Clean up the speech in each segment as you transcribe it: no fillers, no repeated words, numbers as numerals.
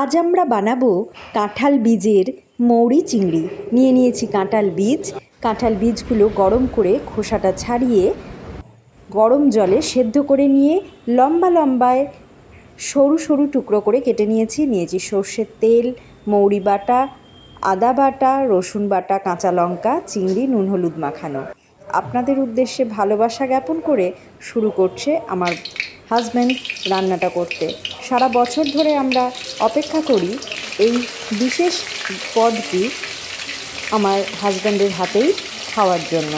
আজ আমরা বানাবো কাঁঠাল বীজের মৌরি চিংড়ি। নিয়েছি কাঁঠাল বীজ। কাঁঠাল বীজগুলো গরম করে খোসাটা ছাড়িয়ে গরম জলে সেদ্ধ করে নিয়ে লম্বা লম্বায় সরু সরু টুকরো করে কেটে নিয়েছি সর্ষের তেল, মৌরি বাটা, আদা বাটা, রসুন বাটা, কাঁচা লঙ্কা, চিংড়ি, নুন হলুদ মাখানো। আপনাদের উদ্দেশ্যে ভালোবাসা জ্ঞাপন করে শুরু করছে আমার হাজব্যান্ড রান্নাটা করতে। সারা বছর ধরে আমরা অপেক্ষা করি এই বিশেষ পদটি আমার হাজব্যান্ডের হাতেই খাওয়ার জন্য।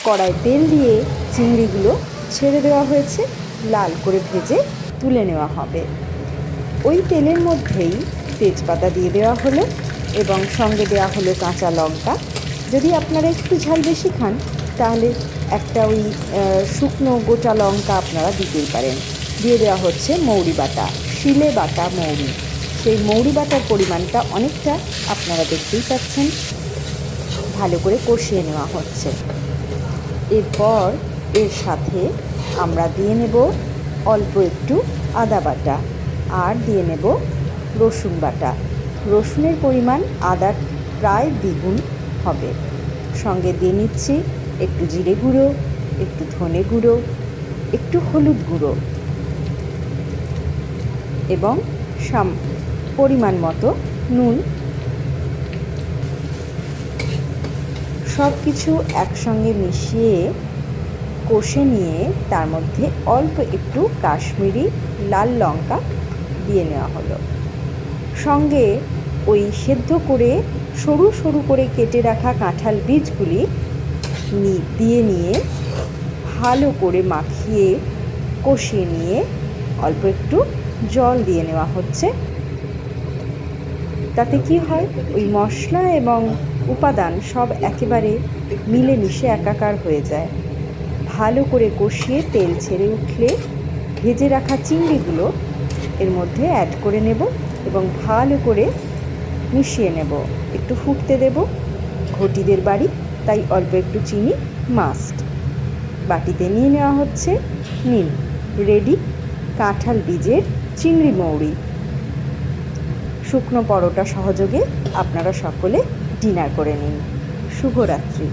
কড়ায় তেল দিয়ে চিংড়িগুলো ছেড়ে দেওয়া হয়েছে, লাল করে ভেজে তুলে নেওয়া হবে। ওই তেলের মধ্যেই তেজপাতা দিয়ে দেওয়া হলো এবং সঙ্গে দেওয়া হলো কাঁচা লঙ্কা। যদি আপনারা একটু ঝাল বেশি খান তাহলে একটা ওই শুকনো গোটা লঙ্কা আপনারা দিতেই পারেন। দিয়ে দেওয়া হচ্ছে মৌরি বাটা, শিলে বাটা মৌরি। সেই মৌরি বাটার পরিমাণটা অনেকটা আপনারা দেখতেই পাচ্ছেন। ভালো করে কষিয়ে নেওয়া হচ্ছে। এরপর এর সাথে আমরা দিয়ে নেব অল্প একটু আদা বাটা আর দিয়ে নেব রসুন বাটা। রসুনের পরিমাণ আদার প্রায় দ্বিগুণ হবে। সঙ্গে দিয়ে নিচ্ছি একটু জিরে গুঁড়ো, একটু ধনে গুঁড়ো, একটু হলুদ গুঁড়ো এবং পরিমাণ মতো নুন। সব কিছু একসঙ্গে মিশিয়ে কষে নিয়ে তার মধ্যে অল্প একটু কাশ্মীরি লাল লঙ্কা দিয়ে নেওয়া হলো। সঙ্গে ওই সেদ্ধ করে সরু সরু করে কেটে রাখা কাঁঠাল বীজগুলি দিয়ে নিয়ে ভালো করে মাখিয়ে কষিয়ে নিয়ে অল্প একটু জল দিয়ে নেওয়া হচ্ছে। তাতে কি হয়, ওই মশলা এবং উপাদান সব একেবারে মিলেমিশে একাকার হয়ে যায়। ভালো করে কষিয়ে তেল ছেড়ে উঠলে ভেজে রাখা চিংড়িগুলো এর মধ্যে অ্যাড করে নেব এবং ভালো করে মিশিয়ে নেব। একটু ফুটতে দেব, ঘটিদের বাড়ি, তাই অল্প একটু চিনি মাস্ট। বাটিতে নিয়ে নেওয়া হচ্ছে। নিন, রেডি কাঁঠাল বীজের চিংড়ি মৌরি। শুকনো পরোটা সহযোগে আপনারা সকলে ডিনার করে নিন। শুভরাত্রি।